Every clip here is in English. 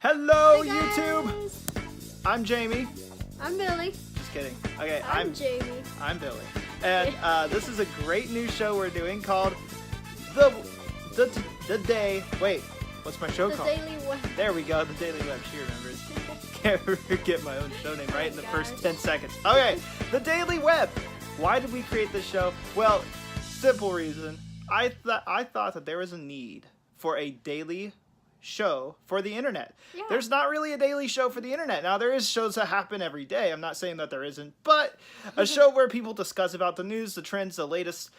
Hello, Hey YouTube! guys. I'm Jamie. I'm Billy. Just kidding. Okay, I'm Jamie. I'm Billy. And this is a great new show we're doing called The Day. Wait, what's my show The called? Daily Web. There we go, The Daily Web. She remembers. Can't get my own show name right in the first gosh. 10 seconds. Okay, The Daily Web. Why did we create this show? Well, simple reason. I thought that there was a need for a daily show for the internet. Yeah. There's not really a daily show for the internet. Now, there is shows that happen every day. I'm not saying that there isn't, but a show where people discuss about the news, the trends, the latest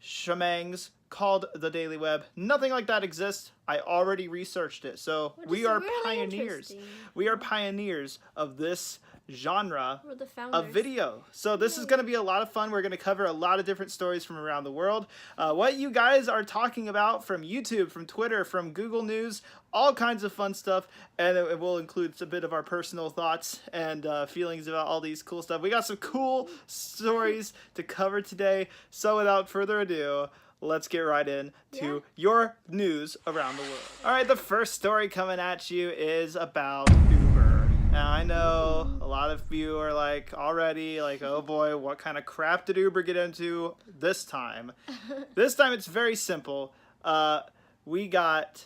shemangs called The Daily Web. Nothing like that exists. I already researched it. So Which we is are really pioneers. interesting. We are pioneers of this genre We're the founders. of video. So this is going to be a lot of fun. We're going to cover a lot of different stories from around the world. What you guys are talking about from YouTube, from Twitter, from Google News, all kinds of fun stuff. And it will include a bit of our personal thoughts and feelings about all these cool stuff. We got some cool stories to cover today. So without further ado, let's get right into your news around the world. All right, the first story coming at you is about Uber. Now, I know a lot of you are already like, oh boy, what kind of crap did Uber get into this time? This time it's very simple. We got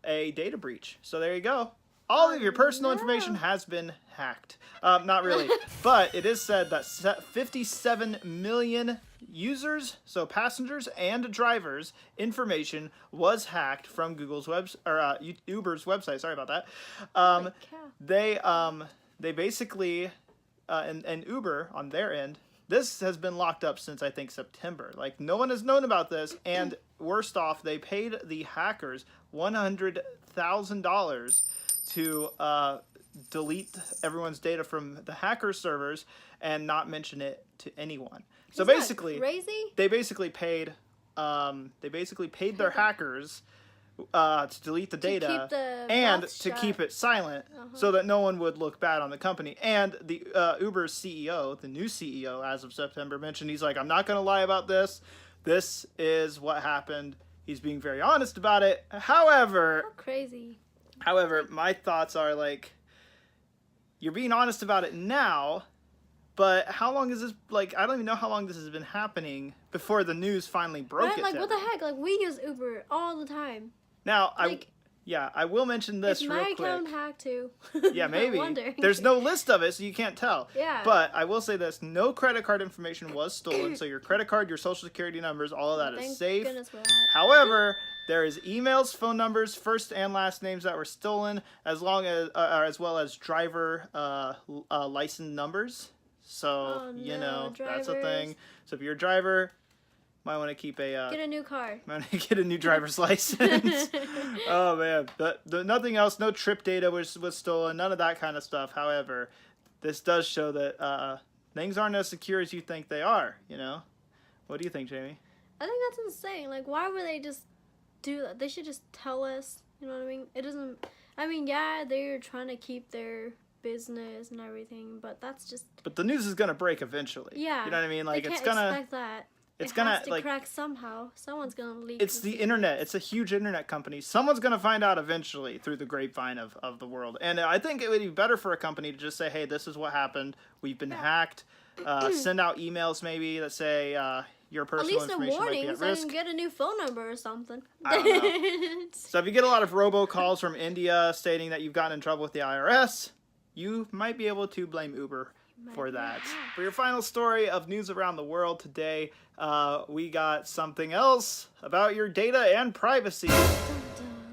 a data breach. So there you go. All of your personal information has been hacked. Not really, but it is said that 57 million users, so passengers and drivers, information was hacked from Uber's website. Sorry about that. They basically, and Uber on their end, this has been locked up since I think September. Like, no one has known about this, and worst off, they paid the hackers $100,000 to delete everyone's data from the hacker servers and not mention it to anyone. So Isn't that basically, crazy? they basically paid their hackers to delete the data keep the and mouth to shut. keep it silent so that no one would look bad on the company. And the Uber's CEO, the new CEO as of September, mentioned he's like, I'm not going to lie about this. This is what happened. He's being very honest about it. However, How crazy. my thoughts are like, you're being honest about it now, but how long is this, I don't even know how long this has been happening before the news finally broke Right? it Like, to what the everyone. heck? Like, we use Uber all the time. Now, Like, I will mention this is real my quick. account hacked too? Yeah, maybe. I wonder. There's no list of it, so you can't tell. Yeah. But I will say this, no credit card information was stolen, so your credit card, your social security numbers, all of that is Thank safe. goodness for that. However, there is emails, phone numbers, first and last names that were stolen, as well as driver license numbers. So, Oh, you no, know, that's a drivers. thing. So if you're a driver, might want to keep a Get a new car. might want to get a new driver's license. Oh man, nothing else. No trip data was stolen. None of that kind of stuff. However, this does show that things aren't as secure as you think they are. You know, what do you think, Jamie? I think that's insane. Like, why would they just do that? They should just tell us. You know what I mean? It doesn't. I mean, yeah, they're trying to keep their business and everything, but that's just. But the news is gonna break eventually. Yeah. You know what I mean? Like, they it's can't gonna. expect that. It's It gonna has to like. crack somehow. Someone's gonna leak. It's the internet. It's a huge internet company. Someone's going to find out eventually through the grapevine of the world. And I think it would be better for a company to just say, hey, this is what happened. We've been hacked. Send out emails maybe that say your At personal least a information might be warning, at so I risk. can get a new phone number or something. I don't know. So if you get a lot of robocalls from India stating that you've gotten in trouble with the IRS, you might be able to blame Uber for that. For your final story of news around the world today, we got something else about your data and privacy.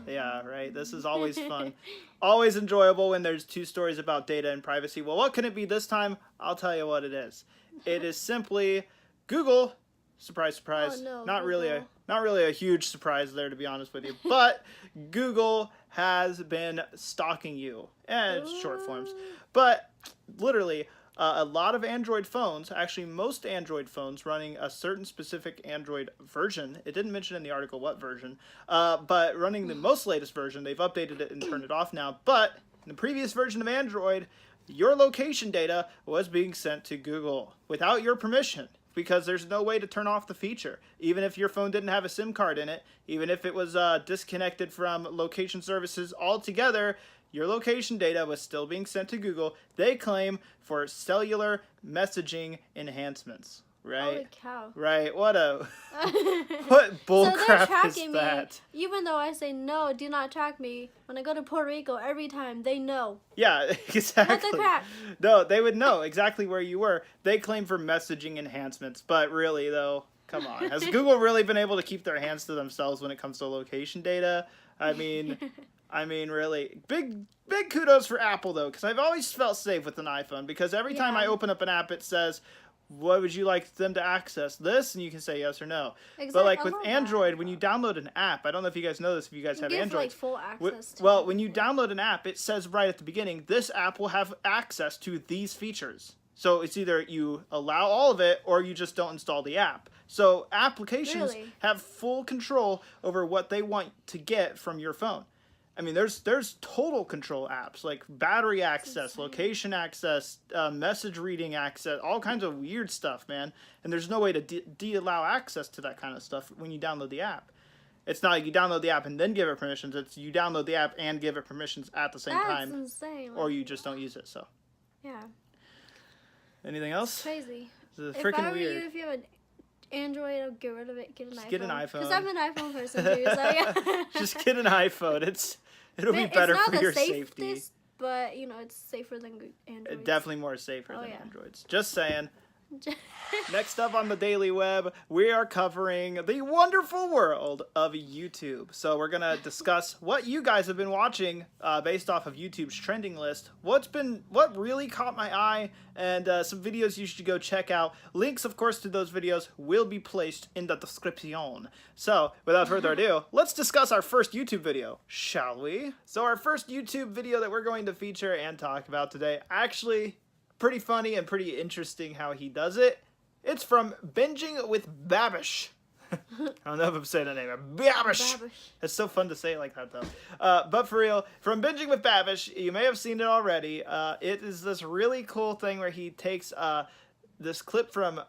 Yeah, right. This is always fun. Always enjoyable when there's two stories about data and privacy. Well, what can it be this time? I'll tell you what it is. It is simply Google. Surprise, surprise. Oh, no, not really Google. a huge surprise there, to be honest with you. But Google has been stalking you. And it's short forms. But literally, a lot of Android phones, actually most Android phones running a certain specific Android version, it didn't mention in the article what version, but running the most latest version, they've updated it and turned it off now, but in the previous version of Android, your location data was being sent to Google without your permission. because there's no way to turn off the feature. Even if your phone didn't have a SIM card in it, even if it was disconnected from location services altogether, your location data was still being sent to Google, they claim, for cellular messaging enhancements. Right? Holy cow. Right. What So bullcrap they're is tracking that? me, even though I say no, do not track me. When I go to Puerto Rico, every time they know. Yeah, exactly. What the crap? No, they would know exactly where you were. They claim for messaging enhancements, but really, though, come on. Has Google really been able to keep their hands to themselves when it comes to location data? I mean, really, big kudos for Apple, though, because I've always felt safe with an iPhone, because every time I open up an app, it says, what would you like them to access? This? And you can say yes or no. Exactly. But like with Android, when you download an app, I don't know if you guys know this, if you guys have Android. Like full access well, when you download an app, it says right at the beginning, this app will have access to these features. So it's either you allow all of it or you just don't install the app. So applications have full control over what they want to get from your phone. I mean, there's total control apps like battery access, location access, message reading access, all kinds of weird stuff, man. And there's no way to de-allow access to that kind of stuff when you download the app. It's not like you download the app and then give it permissions. It's you download the app and give it permissions at the same time. That's insane. Or you just don't use it. So. Yeah. Anything else? It's crazy. It's freaking weird. If you have an Android, I'll get rid of it. Get an iPhone. Get an iPhone. Because I'm an iPhone person too. So yeah. Just get an iPhone. It'll be better for your safety. But you know, it's safer than Android. Definitely more safer than Androids. Just saying. Next up on the Daily Web, we are covering the wonderful world of YouTube. So we're going to discuss what you guys have been watching based off of YouTube's trending list. What really caught my eye, and some videos you should go check out. Links, of course, to those videos will be placed in the description. So without further ado, let's discuss our first YouTube video, shall we? So our first YouTube video that we're going to feature and talk about today, actually pretty funny and pretty interesting how he does it. It's from Binging with Babish. I don't know if I'm saying the name. Babish. It's so fun to say it like that, though. But for real, from Binging with Babish, you may have seen it already. It is this really cool thing where he takes this clip from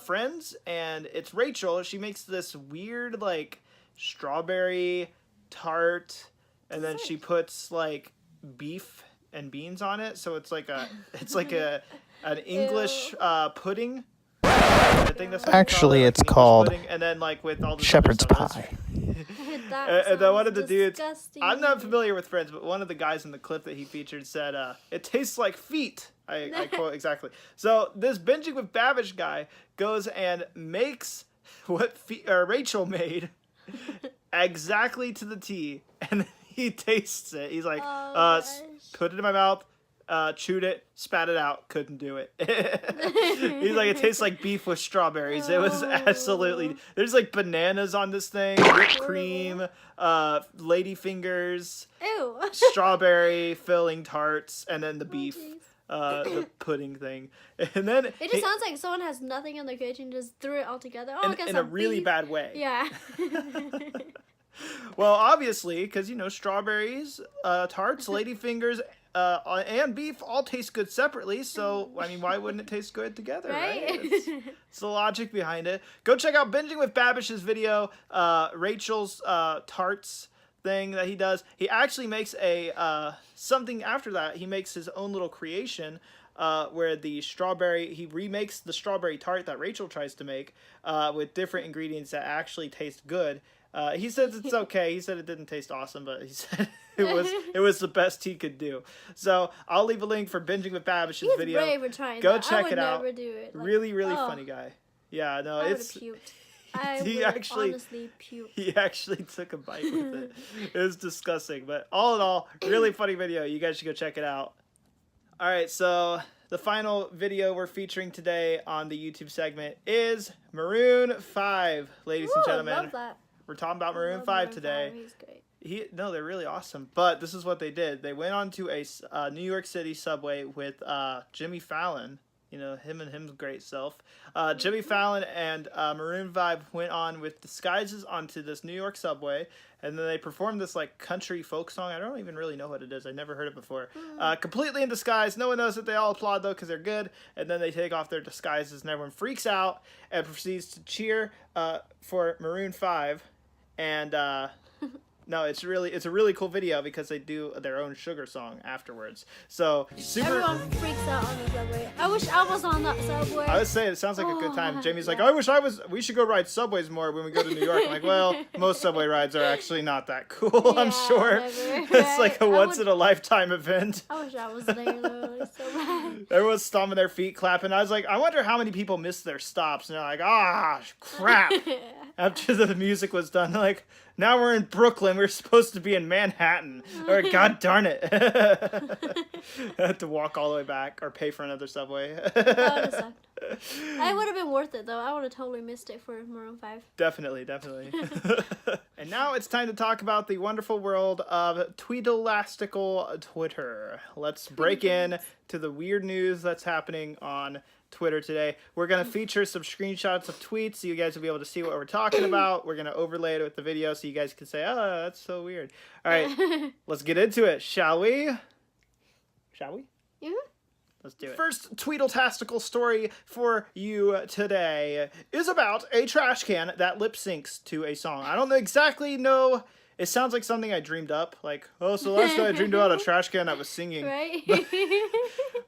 Friends, and it's Rachel. She makes this weird, like, strawberry tart, and then she puts, like, beef and beans on it, so it's like an English pudding. I think that's what actually it's called pudding, and then like with all the shepherd's pie. And then one of the dudes, I'm not familiar with Friends, but one of the guys in the clip that he featured said, "It tastes like feet." I quote exactly. So this Binging with Babish guy goes and makes what Rachel made exactly to the T, and he tastes it. He's like, put it in my mouth, chewed it, spat it out, couldn't do it. He's like, it tastes like beef with strawberries. It was absolutely, there's like bananas on this thing, whipped cream, lady fingers, strawberry filling tarts, and then the beef. The pudding thing, and then it just sounds like someone has nothing in their kitchen, just threw it all together. In a really bad way. Yeah. Well, obviously, because strawberries, tarts, ladyfingers, and beef all taste good separately. So I mean, why wouldn't it taste good together? Right? It's the logic behind it. Go check out Binging with Babish's video, Rachel's tarts thing that he does. He actually makes a something after that. He makes his own little creation where he remakes the strawberry tart that Rachel tries to make with different ingredients that actually taste good. He says it's okay. He said it didn't taste awesome, but he said it was the best he could do. So I'll leave a link for Binging with Babish's video. Brave for trying Go that. check it out. I would never do it. Really funny guy. Yeah, no, it's. I would honestly puke. He actually took a bite with it. It was disgusting, but all in all, really funny video. You guys should go check it out. All right, so the final video we're featuring today on the YouTube segment is Maroon 5, ladies and gentlemen. I love that. We're talking about Maroon 5 today. He's great. No, they're really awesome. But this is what they did. They went onto a New York City subway with Jimmy Fallon. You know, him and him's great self. Jimmy Fallon and Maroon 5 went on with disguises onto this New York subway, and then they performed this like country folk song. I don't even really know what it is. I never heard it before. Completely in disguise. No one knows that. They all applaud though because they're good. And then they take off their disguises, and everyone freaks out and proceeds to cheer for Maroon 5. And no, it's a really cool video because they do their own Sugar song afterwards. So super. Everyone freaks out on the subway. I wish I was on that subway. I would say it sounds like a good time. Jamie's like, I wish I was. We should go ride subways more when we go to New York. I'm like, well, most subway rides are actually not that cool. I'm sure. It's like a once in a lifetime event. I wish I was there though. It's so bad. Everyone's stomping their feet, clapping. I was like, I wonder how many people missed their stops. And they're like, ah, crap. After the music was done, they're like, now we're in Brooklyn. We're supposed to be in Manhattan. Or god darn it. I had to walk all the way back or pay for another subway. That would it would have been worth it though. I would have totally missed it for Maroon 5. Definitely. And now it's time to talk about the wonderful world of Tweedlastical Twitter. Let's break in to the weird news that's happening on Twitter today. We're going to feature some screenshots of tweets so you guys will be able to see what we're talking about. We're going to overlay it with the video so you guys can say, oh, that's so weird. All right, let's get into it, shall we? Shall we? Yeah. Let's do it. First Tweedletastical story for you today is about a trash can that lip syncs to a song. I don't exactly know. It sounds like something I dreamed up. Like, oh, so last night I dreamed about a trash can that was singing. Right?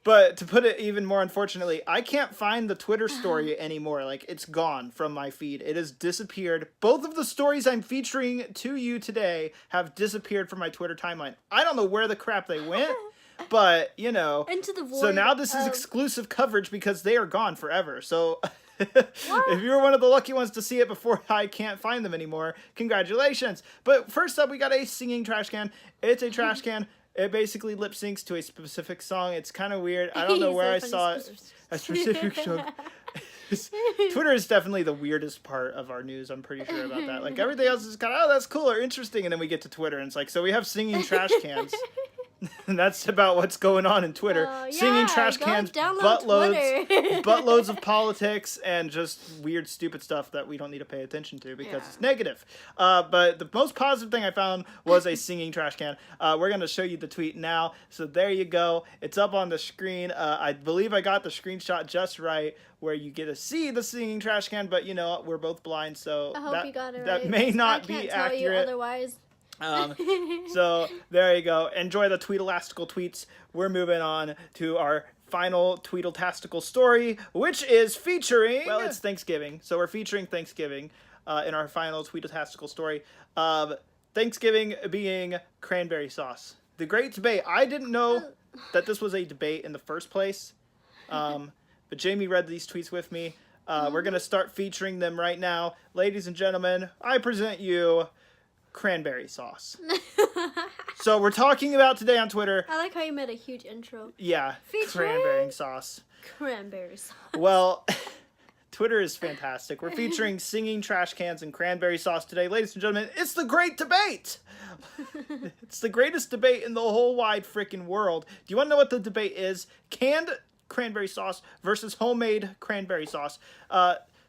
But to put it even more unfortunately, I can't find the Twitter story anymore. Like, it's gone from my feed. It has disappeared. Both of the stories I'm featuring to you today have disappeared from my Twitter timeline. I don't know where the crap they went. But, you know, Into the void. So now this is exclusive coverage because they are gone forever. So if you're one of the lucky ones to see it before I can't find them anymore, congratulations. But first up, we got a singing trash can. It's a trash can. It basically lip syncs to a specific song. It's kind of weird. I don't know where I saw it. A specific song. Twitter is definitely the weirdest part of our news. I'm pretty sure about that. Like everything else is kind of, oh, that's cool or interesting. And then we get to Twitter and it's like, so we have singing trash cans. And that's about what's going on in Twitter. Singing trash cans, buttloads of politics, and just weird, stupid stuff that we don't need to pay attention to because it's negative. But the most positive thing I found was a singing trash can. We're going to show you the tweet now. So there you go. It's up on the screen. I believe I got the screenshot just right where you get to see the singing trash can, but you know, we're both blind, so I hope you got it that right. may not I can't be tell accurate. you otherwise. So there you go. Enjoy the Tweedlastical tweets. We're moving on to our final Tweedletastical story, which is featuring... Well, it's Thanksgiving, so we're featuring Thanksgiving in our final Tweedletastical story. Thanksgiving being cranberry sauce. The great debate. I didn't know that this was a debate in the first place, but Jamie read these tweets with me. We're going to start featuring them right now. Ladies and gentlemen, I present you... cranberry sauce. So we're talking about today on Twitter. I like how you made a huge intro. Yeah, cranberry sauce. Cranberry sauce. Well, Twitter is fantastic. We're featuring singing trash cans and cranberry sauce today. Ladies and gentlemen, it's the great debate. It's the greatest debate in the whole wide freaking world. Do you want to know what the debate is? Canned cranberry sauce versus homemade cranberry sauce.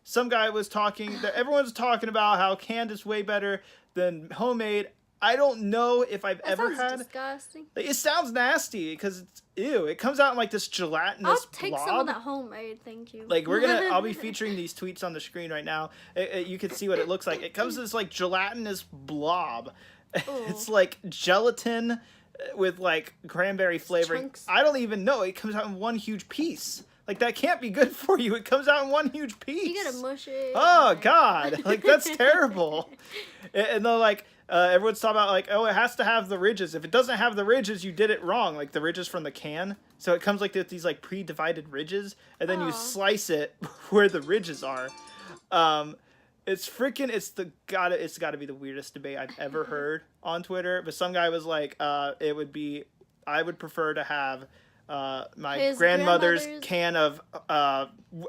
Some guy was talking, everyone's talking about how canned is way better than homemade. I don't know if I've ever had. Disgusting. Like, it sounds nasty because it's ew. It comes out in like this gelatinous I'll take blob. some of that homemade, thank you. Like I'll be featuring these tweets on the screen right now. You can see what it looks like. It comes as like gelatinous blob. It's like gelatin with like cranberry flavoring. Chunks. I don't even know. It comes out in one huge piece. Like, that can't be good for you. It comes out in one huge piece. You gotta mush it. Oh, God. Like, that's terrible. And they're like, everyone's talking about, like, oh, it has to have the ridges. If it doesn't have the ridges, you did it wrong. Like, the ridges from the can. So it comes, like, with these, like, pre-divided ridges. And then you slice it where the ridges are. It's freaking, it's got to be the weirdest debate I've ever heard on Twitter. But some guy was like, I would prefer to have... my grandmother's can of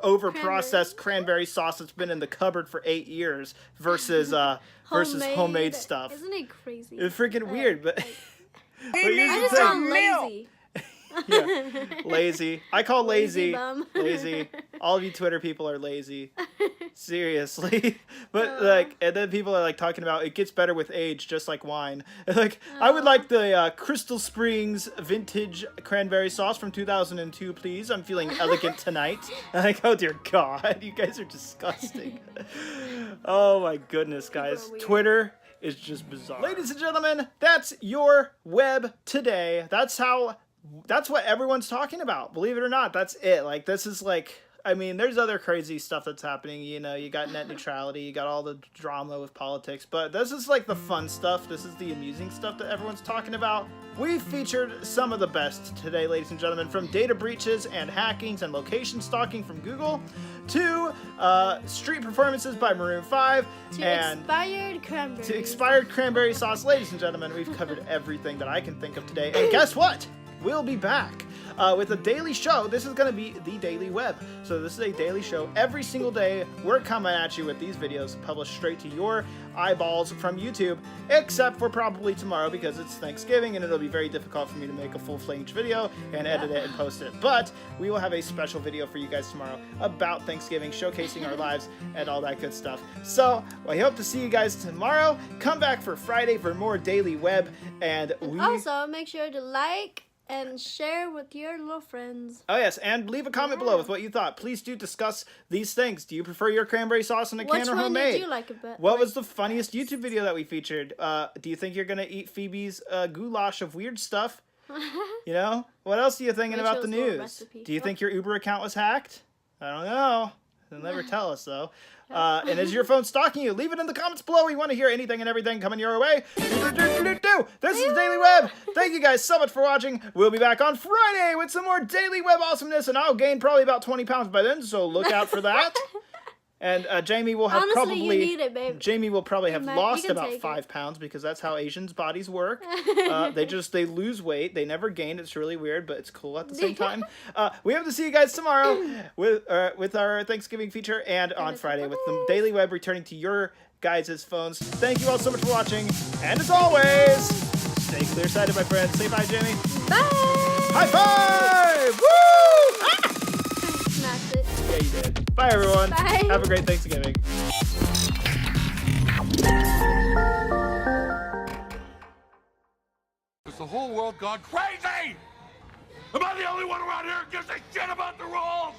over-processed cranberry sauce that's been in the cupboard for 8 years versus homemade stuff. Isn't it crazy? It's freaking weird, but I just sound lazy. Yeah. Lazy. I call lazy. bum. Lazy. All of you Twitter people are lazy. Seriously. But like, and then people are like talking about it gets better with age, just like wine. Like, I would like the Crystal Springs vintage cranberry sauce from 2002, please. I'm feeling elegant tonight. Like, oh dear God, you guys are disgusting. Oh my goodness, guys. Twitter is just bizarre. Ladies and gentlemen, that's your web today. That's what everyone's talking about. Believe it or not, that's it. Like, this is like, I mean, there's other crazy stuff that's happening. You know, you got net neutrality, you got all the drama with politics, but this is like the fun stuff. This is the amusing stuff that everyone's talking about. We featured some of the best today, ladies and gentlemen, from data breaches and hackings and location stalking from Google to street performances by Maroon 5 and expired cranberry sauce. Ladies and gentlemen, we've covered everything that I can think of today. And guess what? We'll be back with a daily show. This is going to be the Daily Web. So this is a daily show. Every single day, we're coming at you with these videos published straight to your eyeballs from YouTube, except for probably tomorrow because it's Thanksgiving and it'll be very difficult for me to make a full-fledged video and edit it and post it. But we will have a special video for you guys tomorrow about Thanksgiving, showcasing our lives and all that good stuff. So I hope to see you guys tomorrow. Come back for Friday for more Daily Web. And also make sure to like and share with your little friends. Oh, yes, and leave a comment below with what you thought. Please do discuss these things. Do you prefer your cranberry sauce in a can or homemade? Which one did you like a bit? What was the funniest YouTube video that we featured? Do you think you're going to eat Phoebe's goulash of weird stuff? You know? What else are you thinking about the news? Do you think your Uber account was hacked? I don't know. They'll never tell us, though. And is your phone stalking you? Leave it in the comments below. We want to hear anything and everything coming your way. This is Daily Web. Thank you guys so much for watching. We'll be back on Friday with some more Daily Web awesomeness, and I'll gain probably about 20 pounds by then, so look out for that. And Jamie will have you need it, babe. Jamie will probably have lost about 5 pounds because that's how Asians' bodies work. They lose weight. They never gain. It's really weird, but it's cool at the same time. We hope to see you guys tomorrow with our Thanksgiving feature and on Friday with the Daily Web returning to your guys' phones. Thank you all so much for watching. And as always, stay clear-sighted, my friends. Say bye, Jamie. Bye. High five! Woo! Ah! Smashed it. Yeah, you did. Bye, everyone. Bye. Have a great Thanksgiving. Has the whole world gone crazy? Am I the only one around here who gives a shit about the rules?